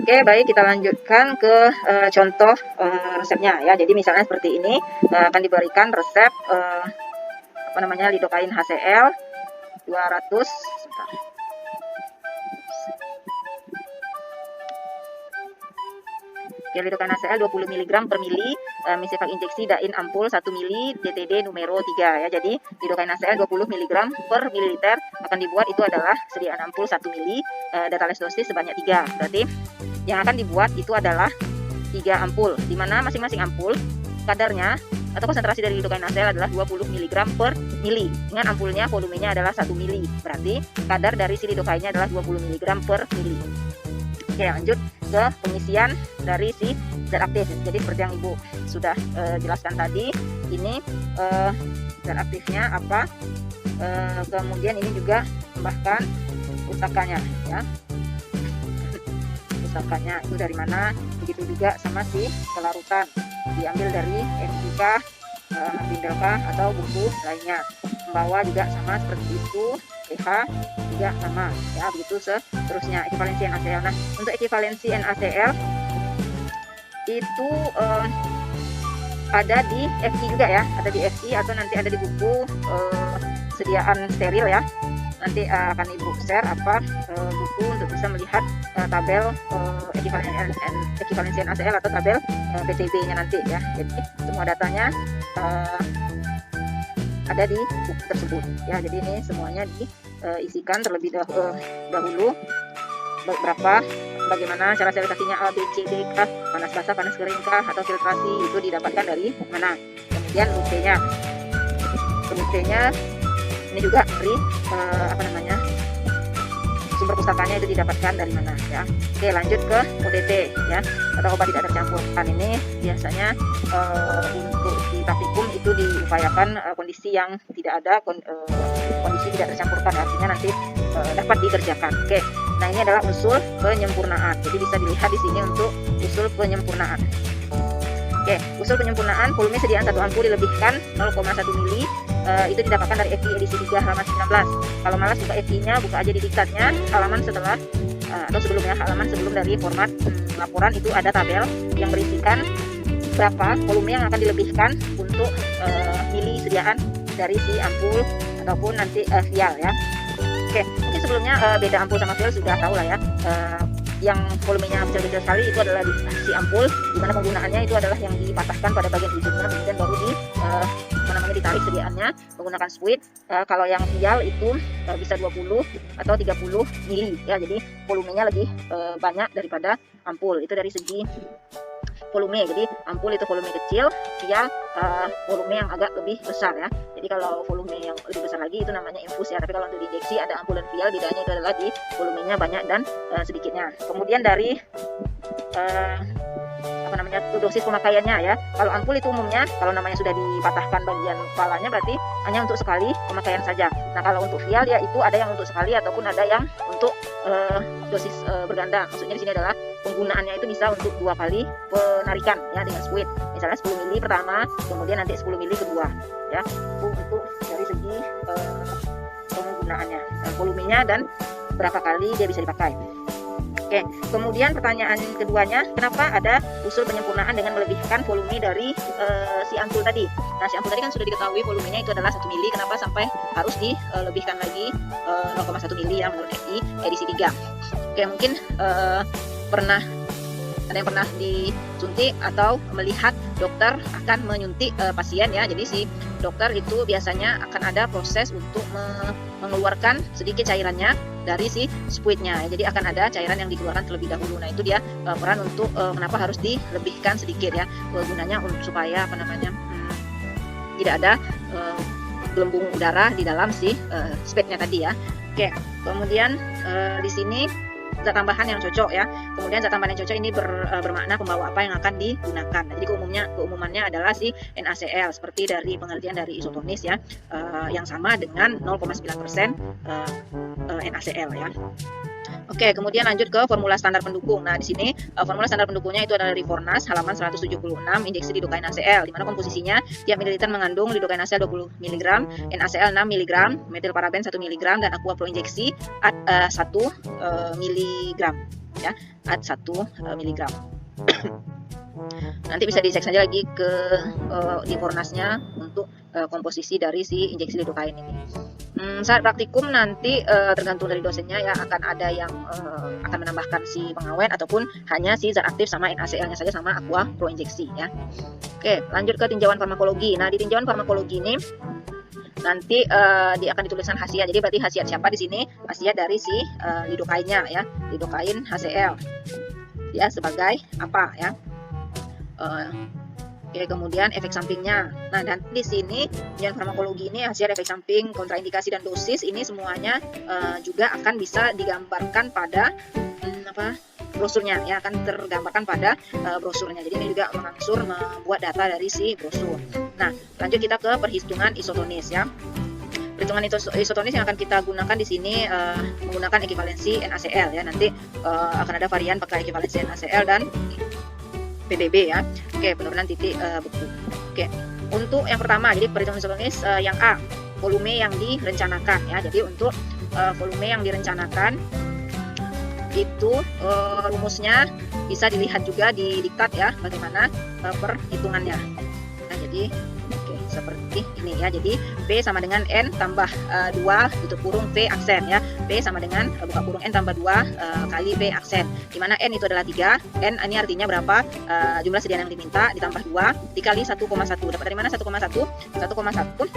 Oke, baik, kita lanjutkan ke contoh resepnya ya. Jadi misalnya seperti ini, akan diberikan resep lidokain HCl 200. Sebentar. Oke, lidokain HCl 20 mg per mili, misifak injeksi dain ampul 1 mili, DTD numero 3 ya. Jadi lidokain HCl 20 mg per mililiter akan dibuat itu adalah sediaan ampul 1 mili, datalis dosis sebanyak 3. Berarti yang akan dibuat itu adalah 3 ampul, di mana masing-masing ampul kadarnya atau konsentrasi dari lidokain HCl adalah 20 mg per mili. Ingat, ampulnya volumenya adalah 1 mili, berarti kadar dari si lidokainnya adalah 20 mg per mili. Oke, lanjut ke pengisian dari si zat aktif. Jadi seperti yang Ibu sudah jelaskan tadi, ini zat aktifnya apa, kemudian ini juga tambahkan pusakannya ya. Pusakannya itu dari mana, begitu juga sama si pelarutan, diambil dari MIK, Bindel atau bumbu lainnya. Membawa juga sama seperti itu, pH juga sama ya, begitu seterusnya. Ekivalensi NaCl. Nah, untuk ekivalensi NaCl itu ada di FI juga ya, ada di FI atau nanti ada di buku sediaan steril ya. Nanti akan Ibu share buku untuk bisa melihat tabel ekivalensi NaCl atau tabel PCB-nya nanti ya. Jadi semua datanya ada di buku tersebut ya. Jadi ini semuanya diisikan terlebih dahulu berapa, bagaimana cara sterilisasinya, A, B, C, D, K, panas basah, panas kering kah, atau filtrasi itu didapatkan dari mana. Kemudian rute-nya ini juga dari sumber pustakanya itu didapatkan dari mana ya. Oke, lanjut ke ODT ya, atau obat tidak tercampurkan. Ini biasanya untuk di praktikum itu diupayakan kondisi yang tidak ada, kondisi tidak tercampurkan, artinya nanti dapat dikerjakan. Oke, nah ini adalah usul penyempurnaan. Jadi bisa dilihat di sini untuk usul penyempurnaan. Oke, usul penyempurnaan, volume sediaan 1 ampul dilebihkan 0,1 mili, itu didapatkan dari FI edisi 3 halaman 19. Kalau malas buka FI-nya, buka aja di diktatnya, halaman setelah atau sebelumnya, halaman sebelum dari format laporan itu ada tabel yang berisikan berapa volume yang akan dilebihkan untuk mili sediaan dari si ampul ataupun nanti vial ya. Oke, mungkin sebelumnya beda ampul sama vial sudah tahu lah ya. Yang volumenya kecil-kecil sekali itu adalah di si ampul, dimana penggunaannya itu adalah yang dipatahkan pada bagian ujungnya, kemudian baru ditarik sediaannya menggunakan squid. Kalau yang vial itu bisa 20 atau 30 mili ya, jadi volumenya lebih banyak daripada ampul. Itu dari segi volume. Jadi ampul itu volume kecil, vial volume yang agak lebih besar ya. Jadi kalau volume yang lebih besar lagi itu namanya infus ya. Tapi kalau untuk injeksi ada ampul dan vial, bedanya itu adalah di volumenya banyak dan sedikitnya. Kemudian dari dosis pemakaiannya ya. Kalau ampul itu umumnya kalau namanya sudah dipatahkan bagian kepalanya berarti hanya untuk sekali pemakaian saja. Nah, kalau untuk vial ya itu ada yang untuk sekali ataupun ada yang untuk dosis berganda. Maksudnya di sini adalah penggunaannya itu bisa untuk 2 kali penarikan ya dengan squid. Misalnya 10 mili pertama, kemudian nanti 10 mili kedua ya. Itu dari segi penggunaannya, volumenya dan berapa kali dia bisa dipakai. Oke, kemudian pertanyaan keduanya, kenapa ada usul penyempurnaan dengan melebihkan volume dari si ampul tadi? Nah, si ampul tadi kan sudah diketahui volumenya itu adalah 1 mili, kenapa sampai harus dilebihkan lagi 0,1 mili ya menurut FI edisi 3. Oke, mungkin ada yang pernah disuntik atau melihat dokter akan menyuntik pasien ya. Jadi si dokter itu biasanya akan ada proses untuk mengeluarkan sedikit cairannya dari si squidnya. Jadi akan ada cairan yang dikeluarkan terlebih dahulu. Nah, itu dia peran untuk kenapa harus dilebihkan sedikit ya. Gunanya supaya tidak ada gelembung udara di dalam si squidnya tadi ya. Oke, kemudian di sini zat tambahan yang cocok ya. Kemudian zat tambahan yang cocok ini bermakna pembawa apa yang akan digunakan. Nah, jadi keumumannya adalah si NaCl seperti dari pengertian dari isotonis ya, yang sama dengan 0,9% NaCl ya. Oke, kemudian lanjut ke formula standar pendukung. Nah, di sini formula standar pendukungnya itu adalah Lifornas halaman 176, injeksi lidokain HCl, di mana komposisinya tiap mililiter mengandung lidokain HCl 20 mg, NaCl 6 mg, metil paraben 1 mg, dan aqua pro injeksi 1 mg, ya, 1 mg. Nanti bisa dicek saja lagi ke Lifornasnya untuk komposisi dari si injeksi lidokain ini. Saat praktikum nanti tergantung dari dosennya ya, akan ada yang akan menambahkan si pengawet ataupun hanya si zat aktif sama NaCl-nya saja sama aqua pro injeksi ya. Oke, lanjut ke tinjauan farmakologi. Nah, di tinjauan farmakologi ini nanti dia akan dituliskan khasiat. Jadi berarti khasiat siapa di sini? Khasiat dari si lidokainnya ya, lidokain HCl. Dia sebagai apa ya? Oke, kemudian efek sampingnya. Nah, dan di sini tinjauan farmakologi ini hasil efek samping, kontraindikasi dan dosis ini semuanya juga akan bisa digambarkan pada brosurnya ya, akan tergambarkan pada brosurnya. Jadi ini juga mengangsur membuat data dari si brosur. Nah, lanjut kita ke perhitungan isotonis ya. Perhitungan isotonis yang akan kita gunakan di sini menggunakan ekivalensi NaCl ya. Nanti akan ada varian pakai ekivalensi NaCl dan PBB ya. Oke, penurunan titik buku. Oke, untuk yang pertama, jadi perhitungan isotonis yang A, volume yang direncanakan ya. Jadi untuk volume yang direncanakan itu rumusnya bisa dilihat juga di diktat ya, bagaimana perhitungannya. Nah, jadi oke, seperti ini ya. Jadi P sama dengan N tambah 2 tutup kurung V aksen ya. P sama dengan buka kurung N tambah 2 kali V aksen. Di mana N itu adalah 3. N ini artinya berapa? Jumlah sediaan yang diminta ditambah 2 dikali 1,1. Dapat dari mana 1,1? 1,1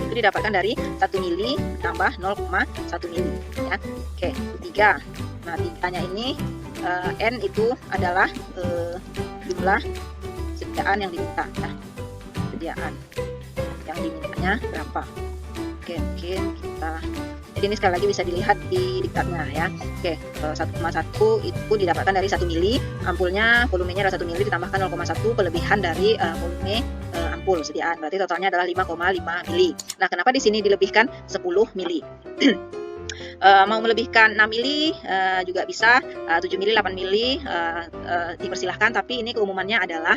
itu didapatkan dari 1 mili tambah 0,1 mili ya. Oke, 3. Nah, 3-nya ini N itu adalah jumlah sediaan yang diminta ya. Sediaan yang dimintanya berapa? Oke, mungkin kita, jadi ini sekali lagi bisa dilihat di diktatnya ya. Oke, 1,1 itu didapatkan dari 1 mili, ampulnya volumenya adalah 1 mili ditambahkan 0,1 kelebihan dari volume ampul sediaan, berarti totalnya adalah 5,5 mili. Nah, kenapa di sini dilebihkan 10 mili? Mau melebihkan 6 mili juga bisa, 7 mili, 8 mili dipersilahkan, tapi ini keumumannya adalah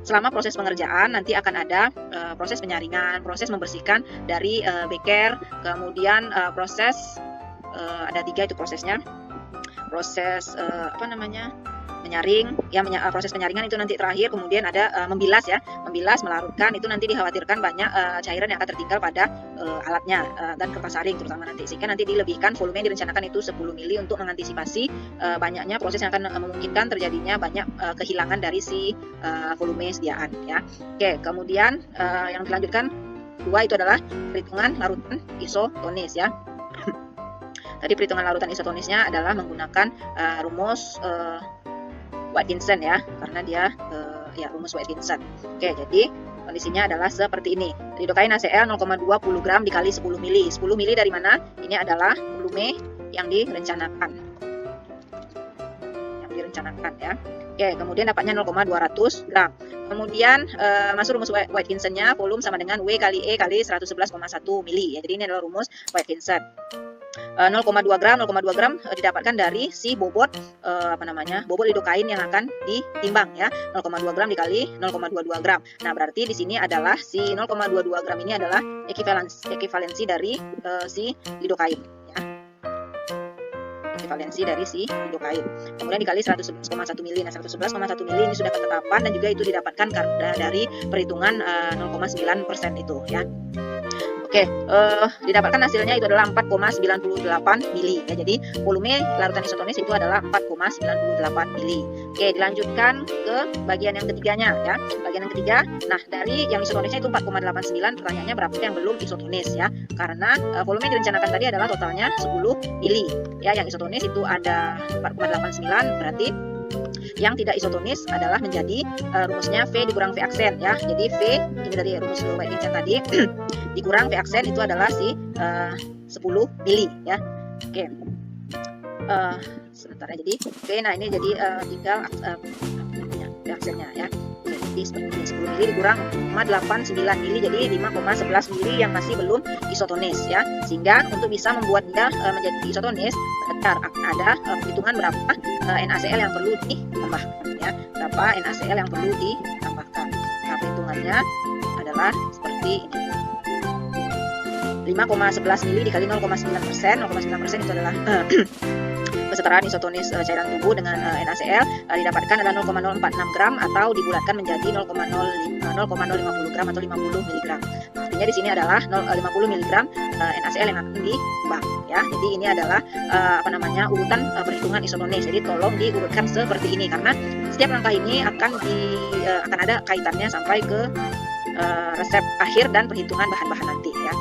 selama proses pengerjaan nanti akan ada proses penyaringan, proses membersihkan dari beker, kemudian proses ada 3 itu prosesnya, proses menyaring ya, proses penyaringan itu nanti terakhir, kemudian ada membilas ya, membilas, melarutkan, itu nanti dikhawatirkan banyak cairan yang akan tertinggal pada alatnya dan kertas saring terutama nanti, sehingga nanti dilebihkan volume yang direncanakan itu 10 mili untuk mengantisipasi banyaknya proses yang akan memungkinkan terjadinya banyak kehilangan dari si volume sediaan ya. Oke, kemudian yang dilanjutkan 2 itu adalah perhitungan larutan isotonis ya. Tadi perhitungan larutan isotonisnya adalah menggunakan rumus White-Vincent ya, karena dia ya rumus White-Vincent. Oke, jadi kondisinya adalah seperti ini. Lidokain HCl 0,20 gram dikali 10 mili. 10 mili dari mana? Ini adalah volume yang direncanakan. Ya. Oke, kemudian dapatnya 0,200 gram. Kemudian masuk rumus White-Vincent-nya, volume sama dengan W kali E kali 111,1 mili. Ya, jadi ini adalah rumus White-Vincent. 0,2 gram didapatkan dari si bobot bobot lidokain yang akan ditimbang ya, 0,2 gram dikali 0,22 gram. Nah, berarti di sini adalah si 0,22 gram ini adalah ekivalensi dari si lidokain ya. Ekivalensi dari si lidokain. Kemudian dikali 111,1 mili. Nah, 111,1 mili ini sudah ketetapan dan juga itu didapatkan dari perhitungan 0,9% itu ya. Oke, didapatkan hasilnya itu adalah 4,98 mili ya. Jadi volume larutan isotonis itu adalah 4,98 mili. Oke, dilanjutkan ke bagian yang ketiganya ya. Bagian yang ketiga, nah dari yang isotonisnya itu 4,89, pertanyaannya berapa yang belum isotonis ya? Karena volume yang direncanakan tadi adalah totalnya 10 mili ya. Yang isotonis itu ada 4,89, berarti yang tidak isotonis adalah menjadi rumusnya V dikurang V aksen ya. Jadi V ini dari rumus White-Vincent tadi dikurang V aksen itu adalah si 10 mili ya. Oke. Sebentar ya, jadi oke, nah ini jadi tinggal V aksennya ya. Oke. jadi seperti ini, 10 mili dikurang 0,89 mili, jadi 5,11 mili yang masih belum isotonis ya. Sehingga untuk bisa membuat dia menjadi isotonis, ada perhitungan berapa NaCl yang perlu ditambahkan ya. Berapa NaCl yang perlu ditambahkan. Nah, perhitungannya adalah seperti ini. 5,11 mili dikali 0,9%. 0,9% itu adalah kesetaraan isotonis cairan tubuh dengan NaCl didapatkan adalah 0,046 gram atau dibulatkan menjadi 0,050 gram atau 50 mg. Artinya di sini adalah 50 mg NaCl yang akan ditimbang ya. Jadi ini adalah urutan perhitungan isotonis. Jadi tolong diurutkan seperti ini karena setiap langkah ini akan ada kaitannya sampai ke resep akhir dan perhitungan bahan-bahan nanti ya.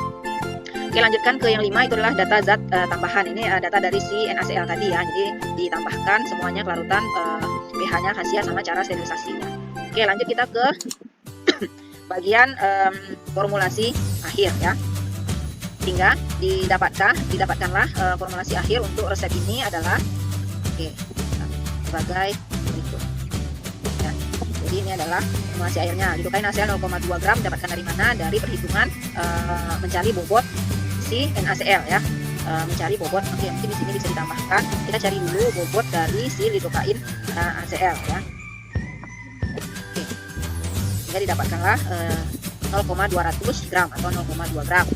Oke, lanjutkan ke yang 5, itu adalah data zat tambahan. Ini data dari si NaCl tadi ya. Jadi ditambahkan semuanya kelarutan, pH-nya, khasiat, sama cara sterilisasinya. Oke, lanjut kita ke bagian formulasi akhir ya. Sehingga didapatkanlah formulasi akhir untuk resep ini adalah sebagai berikut. Ya. Jadi ini adalah formulasi airnya. Dilukai NaCl 0,2 gram dapatkan dari mana? Dari perhitungan mencari bobot si NaCl ya. Mencari bobot. Oke, mungkin di sini bisa ditambahkan. Kita cari dulu bobot dari si lidokain NaCl ya. Oke. Sehingga didapatkanlah 0,200 gram atau 0,2 gram.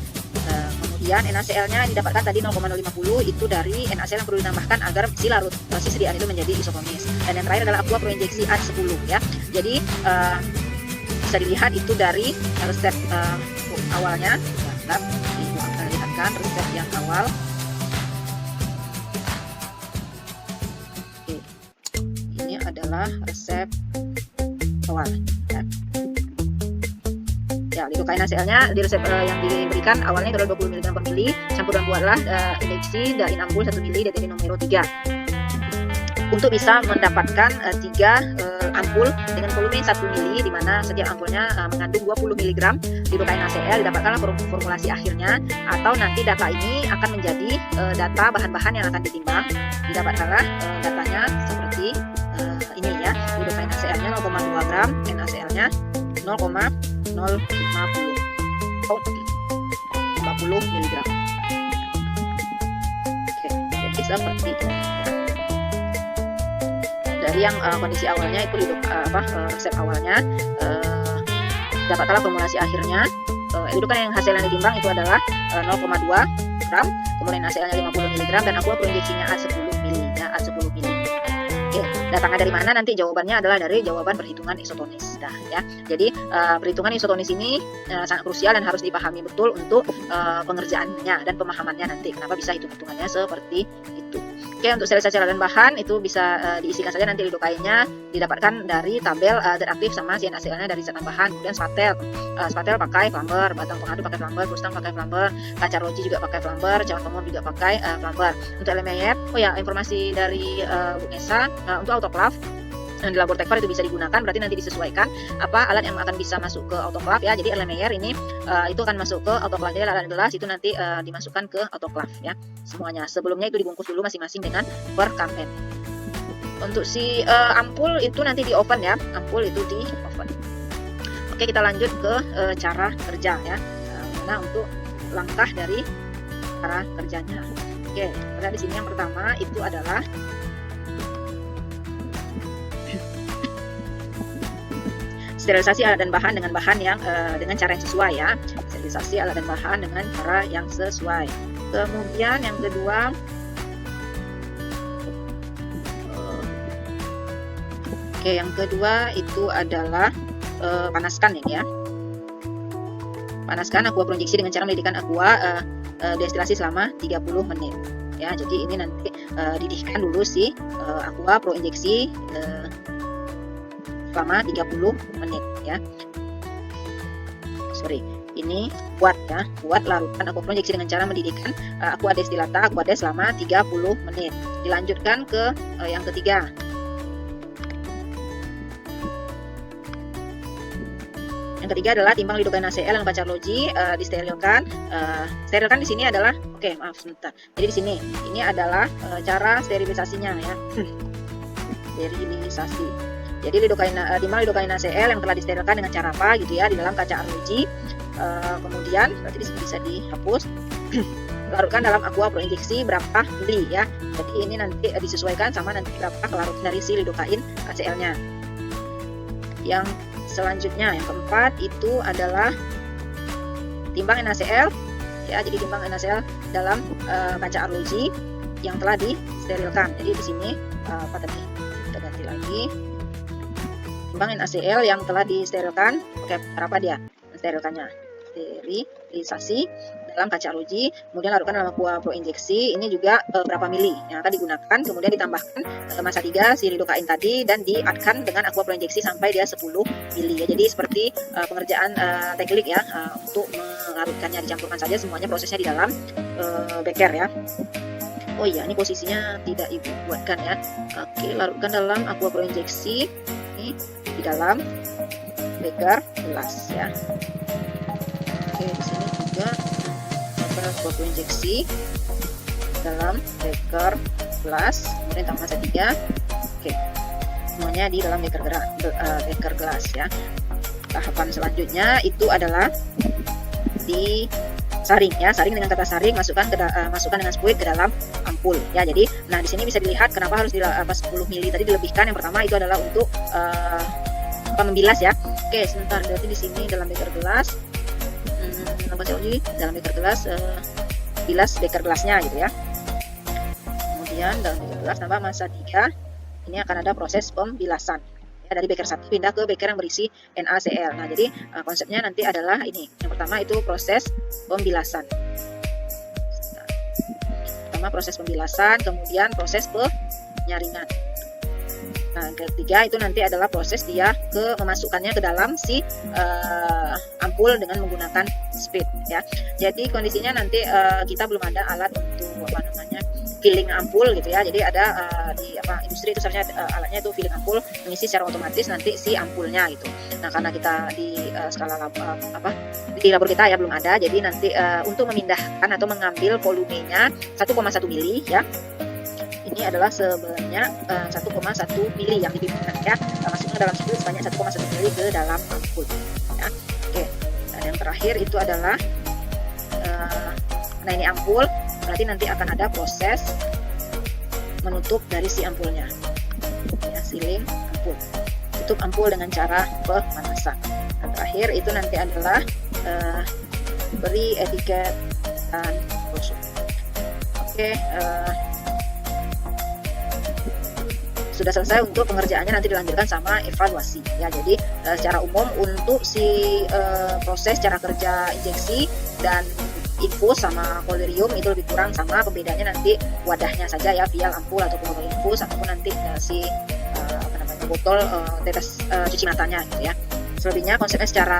Kemudian NaCl-nya didapatkan tadi 0,050, itu dari NaCl yang perlu ditambahkan agar si sediaan itu menjadi isotonis. Dan yang terakhir adalah aqua proinjeksi A10 ya. Jadi bisa dilihat itu dari resep awalnya. Ibu akan lihatkan resep yang awal. Oke. Ini adalah resep awal ya. Ya, lidokain NaCl-nya di resep yang diberikan awalnya adalah 20 mg per mili. Campuran buatlah injeksi dari ampul 1 mili DTD nomor 3. Untuk bisa mendapatkan 3 ampul dengan volume 1 mili, di mana setiap ampulnya mengandung 20 mg lidokain NaCl, didapatkanlah formulasi akhirnya, atau nanti data ini akan menjadi data bahan-bahan yang akan ditimbang. Didapatkanlah datanya seperti ini ya. Lidokain NaCl-nya 0,2 gram, NaCl-nya 0,050 mg. Oke, jadi seperti itu. Dari yang kondisi awalnya itu resep awalnya, dapatkanlah formulasi akhirnya. Itu kan yang hasil yang ditimbang itu adalah 0,2 gram, kemudian NaCl-nya 50 mg dan aqua proinjeksinya A10 mili ya, A10 mili. Oke, datangnya dari mana? Nanti jawabannya adalah dari jawaban perhitungan isotonis. Nah, ya. Jadi perhitungan isotonis ini sangat krusial dan harus dipahami betul untuk pengerjaannya dan pemahamannya nanti. Kenapa bisa hitung-hitungannya seperti itu? Oke, untuk sterilisasi alat dan bahan itu bisa diisikan saja nanti lidokainnya, didapatkan dari tabel zat aktif sama si NaCl-nya dari zat tambahan. Kemudian spatel pakai plumber, batang pengadu pakai plumber, kustam pakai plumber, kaca roji juga pakai plumber, cawan pengum juga pakai plumber. Untuk Erlenmeyer, informasi dari Bu Nesa, untuk autoclave di labor Tekvar itu bisa digunakan, berarti nanti disesuaikan apa alat yang akan bisa masuk ke autoclave ya. Jadi Erlenmeyer ini itu akan masuk ke autoclave, jadi alat gelas itu nanti dimasukkan ke autoclave ya semuanya. Sebelumnya itu dibungkus dulu masing-masing dengan perkamen. Untuk si ampul itu nanti di oven ya, ampul itu di oven. Oke, kita lanjut ke cara kerja ya. Nah, untuk langkah dari cara kerjanya. Oke, kita di sini yang pertama itu adalah sterilisasi alat dan bahan dengan bahan yang dengan cara yang sesuai ya. Sterilisasi alat dan bahan dengan cara yang sesuai. Kemudian yang kedua, yang kedua itu adalah panaskan ya. Panaskan aqua proinjeksi dengan cara mendidihkan aqua destilasi selama 30 menit. Ya, jadi ini nanti didihkan dulu si aqua proinjeksi selama 30 menit ya. Ini buat larutan aqua proinjeksi dengan cara mendidihkan aqua destilata, aqua des selama 30 menit. Dilanjutkan ke yang ketiga. Yang ketiga adalah timbang lidokain NaCl yang pacar loji, disterilkan. Sterilkan di sini adalah maaf sebentar. Jadi di sini ini adalah cara sterilisasinya ya. Sterilisasi. Jadi timbang lidokain NaCl yang telah disterilkan dengan cara apa gitu ya, di dalam kaca arloji. Kemudian berarti di sini bisa dihapus. Larutkan dalam aqua pro injeksi berapa mili ya. Jadi ini nanti disesuaikan sama nanti berapa kelarut dari si lidokain NaCl-nya. Yang selanjutnya yang keempat itu adalah timbang NaCl ya. Jadi timbang NaCl dalam kaca arloji yang telah disterilkan. Jadi di sini apa tadi? Kita ganti lagi. Timbang NaCl yang telah disterilkan. Oke, berapa dia mensterilkannya? Sterilisasi dalam kaca arloji, kemudian larutkan dalam aqua pro injeksi. Ini juga berapa mili yang akan digunakan, kemudian ditambahkan massa 3 si lidokain tadi dan diadkan dengan aqua pro injeksi sampai dia 10 mili ya. Jadi seperti pengerjaan teknik ya, untuk melarutkannya dicampurkan saja semuanya prosesnya di dalam beker ya. Oh iya, ini posisinya tidak ibu buatkan ya. Oke, larutkan dalam aqua pro injeksi ini di dalam beker gelas ya. Oke, di sini juga aqua pro injeksi dalam beker gelas, kemudian tambah massa 3. Oke, semuanya di dalam beker gelas ya. Tahapan selanjutnya itu adalah disaring ya. Saring dengan kata saring, masukkan dengan spuit ke dalam ampul ya. Jadi nah di sini bisa dilihat kenapa harus 10 mili tadi dilebihkan. Yang pertama itu adalah untuk membilas ya. Oke, sebentar, berarti di sini dalam beker gelas dalam beker gelas bilas beker gelasnya gitu ya. Kemudian dalam beker gelas tambah massa 3. Ini akan ada proses pembilasan ya, dari beker 1 pindah ke beker yang berisi NaCl. Nah, jadi konsepnya nanti adalah ini. Yang pertama itu proses pembilasan. Pertama proses pembilasan, kemudian proses penyaringan. Nah, ketiga itu nanti adalah proses dia memasukkannya ke dalam si ampul dengan menggunakan speed ya. Jadi kondisinya nanti kita belum ada alat untuk filling ampul gitu ya. Jadi ada di industri itu seharusnya alatnya itu filling ampul, mengisi secara otomatis nanti si ampulnya gitu. Nah, karena kita di skala di labor kita ya belum ada. Jadi nanti untuk memindahkan atau mengambil volumenya 1,1 mili ya. Ini adalah sebenarnya 1,1 mili yang dipindahkan ya, masuknya dalam situ sebanyak 1,1 mili ke dalam ampul ya. Oke, dan yang terakhir itu adalah nah ini ampul, berarti nanti akan ada proses menutup dari si ampulnya ya, sealing ampul. Tutup ampul dengan cara pemanasan. Dan terakhir itu nanti adalah beri etiket dan brosur. Oke, sudah selesai untuk pengerjaannya, nanti dilanjutkan sama evaluasi ya. Jadi secara umum untuk si proses cara kerja injeksi dan infus sama kolerium itu lebih kurang sama, pembedanya nanti wadahnya saja ya, vial ampul ataupun botol infus ataupun nanti si botol tetes cuci matanya gitu ya. Selebihnya konsepnya secara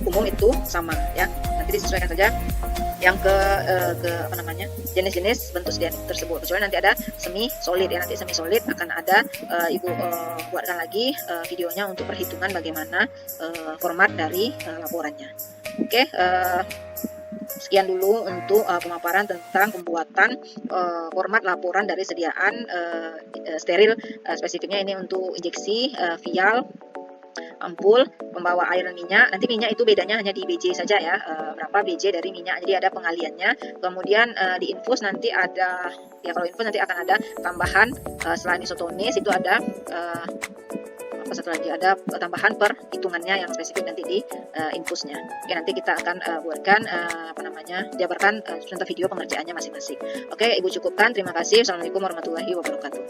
umum itu sama ya, nanti disesuaikan saja yang ke jenis-jenis bentuk tersebut. Kecuali nanti ada semi solid ya, nanti semi solid akan ada ibu buatkan lagi videonya untuk perhitungan bagaimana format dari laporannya. Oke, sekian dulu untuk pemaparan tentang pembuatan format laporan dari sediaan steril, spesifiknya ini untuk injeksi, vial, ampul, pembawa air dan minyak. Nanti minyak itu bedanya hanya di BJ saja ya, berapa BJ dari minyak, jadi ada pengaliannya. Kemudian di infus nanti ada ya, kalau infus nanti akan ada tambahan selain isotonis itu ada satu lagi, ada tambahan perhitungannya yang spesifik nanti di infusnya. Oke, nanti kita akan buatkan jabarkan contoh video pengerjaannya masing-masing. Oke, Ibu cukupkan. Terima kasih. Assalamualaikum warahmatullahi wabarakatuh.